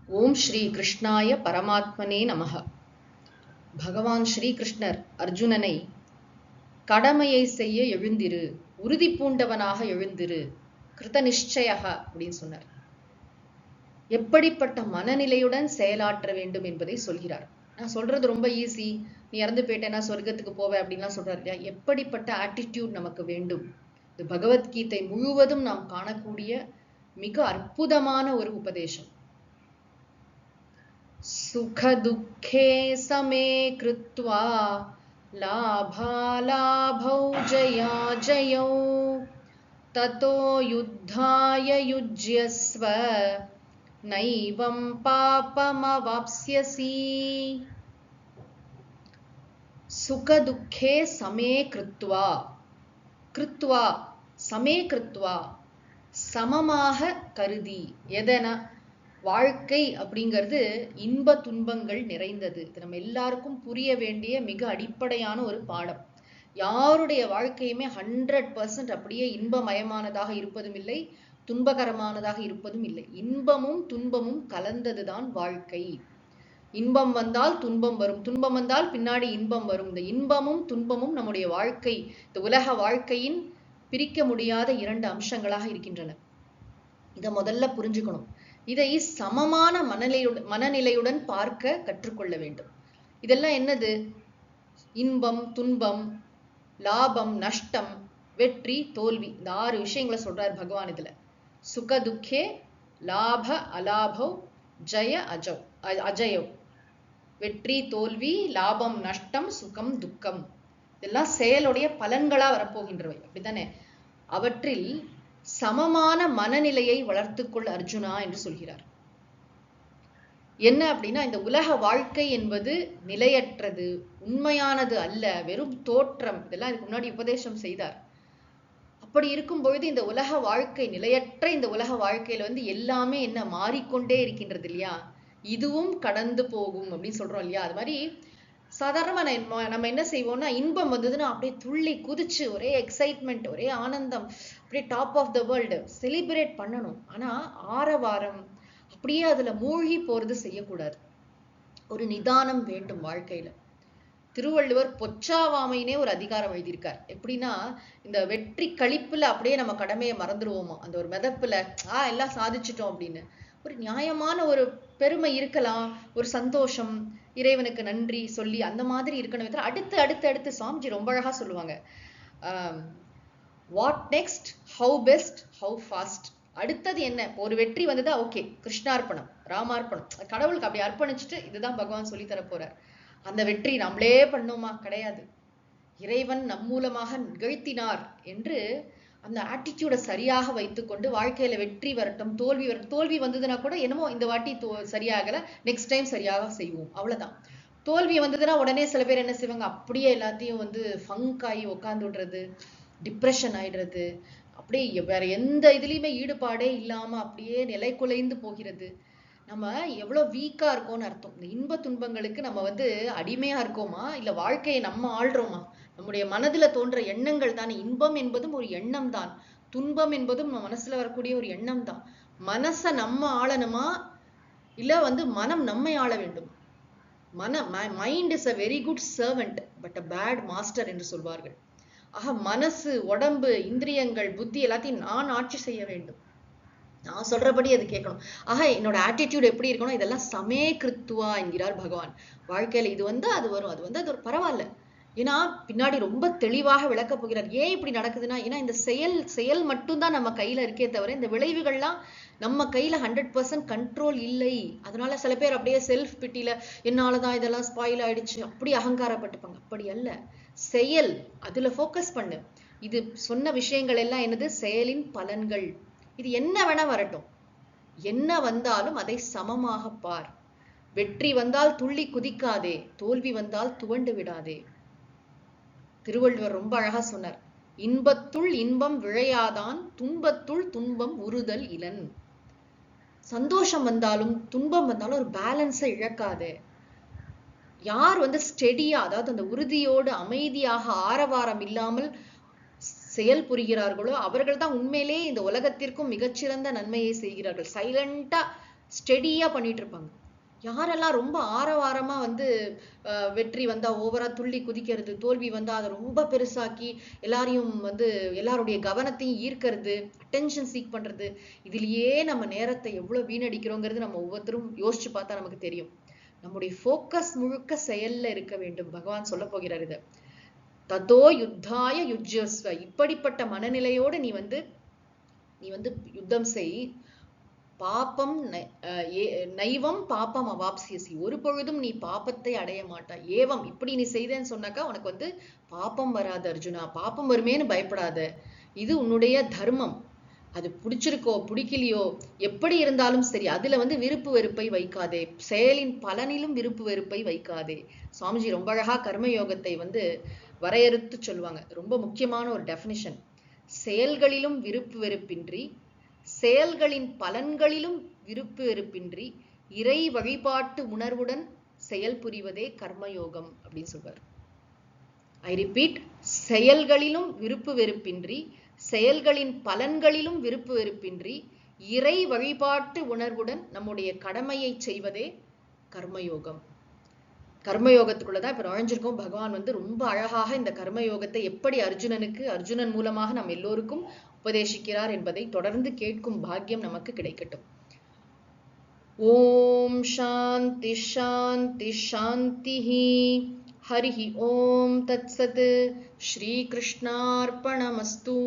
ஓம் ஸ்ரீ கிருஷ்ணாய பரமாத்மனே நமஹ. பகவான் ஸ்ரீகிருஷ்ணர் அர்ஜுனனை கடமையை செய்ய எழுந்திரு, உறுதி பூண்டவனாக எழுந்திரு, கிருத நிச்சயக அப்படின்னு சொன்னார். எப்படிப்பட்ட மனநிலையுடன் செயலாற்ற வேண்டும் என்பதை சொல்கிறார். நான் சொல்றது ரொம்ப ஈஸி, நீ இறந்து போயிட்டேன்னா சொர்க்கத்துக்கு போவே அப்படின்லாம் சொல்றாரு இல்லையா. எப்படிப்பட்ட ஆட்டிடியூட் நமக்கு வேண்டும்? இது பகவத்கீதை முழுவதும் நாம் காணக்கூடிய மிக அற்புதமான ஒரு உபதேசம். सुख दुःखे समे कृत्वा लाभालाभौ जयाजयौ ततो युद्धाय युज्यस्व नैवं पापमवाप्स्यसि. सुख दुःखे समे कृत्वा, कृत्वा समे कृत्वा சமமாக கருதி. எதனா வாழ்க்கை அப்படிங்கிறது இன்ப துன்பங்கள் நிறைந்தது. இது நம்ம எல்லாருக்கும் புரிய வேண்டிய மிக அடிப்படையான ஒரு பாடம். யாருடைய வாழ்க்கையுமே 100% அப்படியே இன்பமயமானதாக இருப்பதும் இல்லை, துன்பகரமானதாக இருப்பதும் இல்லை. இன்பமும் துன்பமும் கலந்ததுதான் வாழ்க்கை. இன்பம் வந்தால் துன்பம் வரும், துன்பம் வந்தால் பின்னாடி இன்பம் வரும். இந்த இன்பமும் துன்பமும் நம்முடைய வாழ்க்கை, இந்த உலக வாழ்க்கையின் பிரிக்க முடியாத 2 அம்சங்களாக இருக்கின்றன. இதை முதல்ல புரிஞ்சுக்கணும். இதை சமமான மனநிலையுடன் பார்க்க கற்றுக்கொள்ள வேண்டும். இதெல்லாம் என்னது? இன்பம் துன்பம், லாபம் நஷ்டம், வெற்றி தோல்வி, இந்த 6 விஷயங்களை சொல்றார் பகவான் இதுல. சுக துக்கே லாப அலாபோ ஜய அஜயோ. வெற்றி தோல்வி, லாபம் நஷ்டம், சுகம் துக்கம், இதெல்லாம் செயலுடைய பலன்களா வரப்போகின்றவை, அப்படித்தானே? அவற்றில் சமமான மனநிலையை வளர்த்துக்கொள் அர்ஜுனா என்று சொல்கிறார். என்ன அப்படின்னா, இந்த உலக வாழ்க்கை என்பது நிலையற்றது, உண்மையானது அல்ல, வெறும் தோற்றம். இதெல்லாம் இதுக்கு முன்னாடி உபதேசம் செய்தார். அப்படி இருக்கும் பொழுது இந்த உலக வாழ்க்கை நிலையற்ற இந்த உலக வாழ்க்கையில எல்லாமே என்ன மாறிக்கொண்டே இருக்கின்றது இல்லையா. இதுவும் கடந்து போகும் அப்படின்னு சொல்றோம் இல்லையா. அது மாதிரி சாதாரணமா நம்ம என்ன செய்வோம்னா, இன்பம் வந்ததுன்னா அப்படியே துள்ளி குதிச்சு ஒரே எக்ஸைட்மெண்ட், ஒரே ஆனந்தம், அப்படியே top of the world celebrate பண்ணணும். ஆனா ஆரவாரம் அப்படியே அதுல மூழ்கி போறது செய்யக்கூடாது. ஒரு நிதானம் வேண்டும் வாழ்க்கையில. திருவள்ளுவர் பொச்சாவாமைனே ஒரு அதிகாரம் எழுதியிருக்கார். எப்படின்னா, இந்த வெற்றி களிப்புல அப்படியே நம்ம கடமையை மறந்துடுவோமா, அந்த ஒரு மிதப்புல எல்லாம் சாதிச்சிட்டோம் அப்படின்னு. ஒரு நியாயமான ஒரு பெருமை இருக்கலாம், ஒரு சந்தோஷம், இறைவனுக்கு நன்றி சொல்லி அந்த மாதிரி இருக்கணும். அடுத்து அடுத்து அடுத்து சாமிஜி ரொம்ப அழகா சொல்லுவாங்க, what next, how best, how fast. அடுத்தது என்ன? ஒரு வெற்றி வந்ததா, ஓகே, கிருஷ்ணார்ப்பணம், ராமார்ப்பணம், கடவுளுக்கு அப்படி அர்ப்பணிச்சுட்டு இதுதான் பகவான் சொல்லி தர போறார். அந்த வெற்றி நம்மளே பண்ணோமா? கிடையாது. இறைவன் நம் மூலமாக நிகழ்த்தினார் என்று அந்த ஆட்டிடியூடை சரியாக வைத்துக்கொண்டு வாழ்க்கையில வெற்றி வரட்டும், தோல்வி வரட்டும். தோல்வி வந்ததுன்னா கூட என்னமோ இந்த வாட்டி சரியாகல, நெக்ஸ்ட் டைம் சரியாக செய்வோம், அவ்வளவுதான். தோல்வி வந்ததுன்னா உடனே சில பேர் என்ன செய்வாங்க, அப்படியே எல்லாத்தையும் ஃபங்க் ஆகி உட்காந்து விடுறது, டிப்ரெஷன் ஆயிடுறது, அப்படியே வேற எந்த இதுலயுமே ஈடுபாடே இல்லாம அப்படியே நிலை குலைந்து போகிறது. நம்ம எவ்வளவு வீக்கா இருக்கோம்னு அர்த்தம். இந்த இன்ப துன்பங்களுக்கு நம்ம அடிமையா இருக்கோமா, இல்ல வாழ்க்கையை நம்ம ஆள்றோமா? நம்முடைய மனதுல தோன்ற எண்ணங்கள் தானே. இன்பம் என்பதும் ஒரு எண்ணம் தான், துன்பம் என்பதும் நம்ம மனசுல வரக்கூடிய ஒரு எண்ணம் தான். மனசை நம்ம ஆளணுமா, இல்ல மனம் நம்மை ஆள வேண்டும்? Mind is a very good servant but a bad master என்று சொல்வார்கள். ஆக மனசு, உடம்பு, இந்திரியங்கள், புத்தி எல்லாத்தையும் நான் ஆட்சி செய்ய வேண்டும். நான் சொல்றபடி அது கேட்கணும். ஆக என்னோட ஆட்டிடியூட் எப்படி இருக்கணும்? இதெல்லாம் சமே கிருத்துவா என்கிறார் பகவான். வாழ்க்கையில இது அது வரும், அது ஒரு பரவாயில்ல. ஏன்னா பின்னாடி ரொம்ப தெளிவாக விளக்க போகிறார். ஏன் இப்படி நடக்குதுன்னா, ஏன்னா இந்த செயல் மட்டும்தான் நம்ம கையில இருக்கே தவிர இந்த விளைவுகள்லாம் நம்ம கையில 100% கண்ட்ரோல் இல்லை. அதனால சில பேர் அப்படியே செல்ஃப் பிட்டில என்னாலதான் இதெல்லாம் ஸ்பாயில் ஆயிடுச்சு அப்படி அகங்காரப்பட்டுப்பாங்க. அப்படி அல்ல. செயல், அதுல ஃபோக்கஸ் பண்ணு. இது சொன்ன விஷயங்கள் எல்லாம் என்னது? செயலின் பலன்கள். இது என்ன வேணா வரட்டும், என்ன வந்தாலும் அதை சமமாக பார். வெற்றி வந்தால் துள்ளி குதிக்காதே, தோல்வி வந்தால் துவண்டு விடாதே. திருவள்ளுவர் ரொம்ப அழகா சொன்னார், இன்பத்துள் இன்பம் விழையாதான், துன்பத்துள் துன்பம் உறுதல் இலன். சந்தோஷம் வந்தாலும் துன்பம் வந்தாலும் ஒரு பேலன்ஸை இழக்காதே. யார் ஸ்டெடியா, அதாவது அந்த உறுதியோடு அமைதியாக ஆரவாரம் இல்லாமல் செயல் புரிகிறார்களோ அவர்கள் தான் உண்மையிலே இந்த உலகத்திற்கும் மிகச்சிறந்த நன்மையை செய்கிறார்கள். சைலண்டா ஸ்டெடியா பண்ணிட்டு இருப்பாங்க. யாரெல்லாம் ரொம்ப ஆரவாரமா வந்து வெற்றி வந்தா ஓவரா துள்ளி குதிக்கிறது, தோல்வி வந்தா அதை ரொம்ப பெருசாக்கி எல்லாரையும் வந்து எல்லாருடைய கவனத்தையும் ஈர்க்கிறது, அட்டென்ஷன் சீக் பண்றது, இதுலயே நம்ம நேரத்தை எவ்வளவு வீணடிக்கிறோங்கிறது நம்ம ஒவ்வொருத்தரும் யோசிச்சு பார்த்தா நமக்கு தெரியும். நம்முடைய ஃபோக்கஸ் முழுக்க செயல்ல இருக்க வேண்டும். பகவான் சொல்ல போகிறார் இத. ததோ யுத்தாய யுஜ்யஸ்வ. இப்படிப்பட்ட மனநிலையோடு நீ வந்து யுத்தம் செய். பாப்பம் நைவம் பாப்பம் அவாப்சியசி. ஒரு பொழுதும் நீ பாப்பத்தை அடைய மாட்டாய். ஏவம் இப்படி நீ செய்தேன்னு சொன்னாக்கா உனக்கு வந்து பாப்பம் வராது அர்ஜுனா. பாப்பம் வருமேன்னு பயப்படாத. இது உன்னுடைய தர்மம். அது பிடிச்சிருக்கோ பிடிக்கலையோ எப்படி இருந்தாலும் சரி, அதுல வந்து விருப்பு வெறுப்பை வைக்காதே. செயலின் பலனிலும் விருப்பு வெறுப்பை வைக்காதே. சுவாமிஜி ரொம்ப அழகா கர்மயோகத்தை வந்து வரையறுத்து சொல்லுவாங்க. ரொம்ப முக்கியமான ஒரு டெஃபினிஷன். செயல்களிலும் விருப்பு வெறுப்பின்றி, செயல்களின் பலன்களிலும் விருப்பு வெறுப்பின்றி, இறை வழிபாட்டு உணர்வுடன் செயல் புரிவதே கர்மயோகம் அப்படின்னு சொல்வார். ஐ ரிப்பீட், செயல்களிலும் விருப்பு வெறுப்பின்றி, செயல்களின் பலன்களிலும் விருப்பு வெறுப்பின்றி, இறை வழிபாட்டு உணர்வுடன் நம்முடைய கடமையை செய்வதே கர்மயோகம். கர்மயோகத்துக்குள்ளதான் இப்ப நுழைஞ்சிருக்கோம். பகவான் வந்து ரொம்ப அழகாக இந்த கர்மயோகத்தை எப்படி அர்ஜுனன் மூலமாக நம் எல்லோருக்கும் உபதேசிக்கிறார் என்பதை தொடர்ந்து கேட்கும் பாக்கியம் நமக்கு கிடைக்கட்டும். ஓம் சாந்தி சாந்தி சாந்திஹி. ஹரிஹி ஓம் தத்சத். ஸ்ரீ கிருஷ்ணார்ப்பணமஸ்து.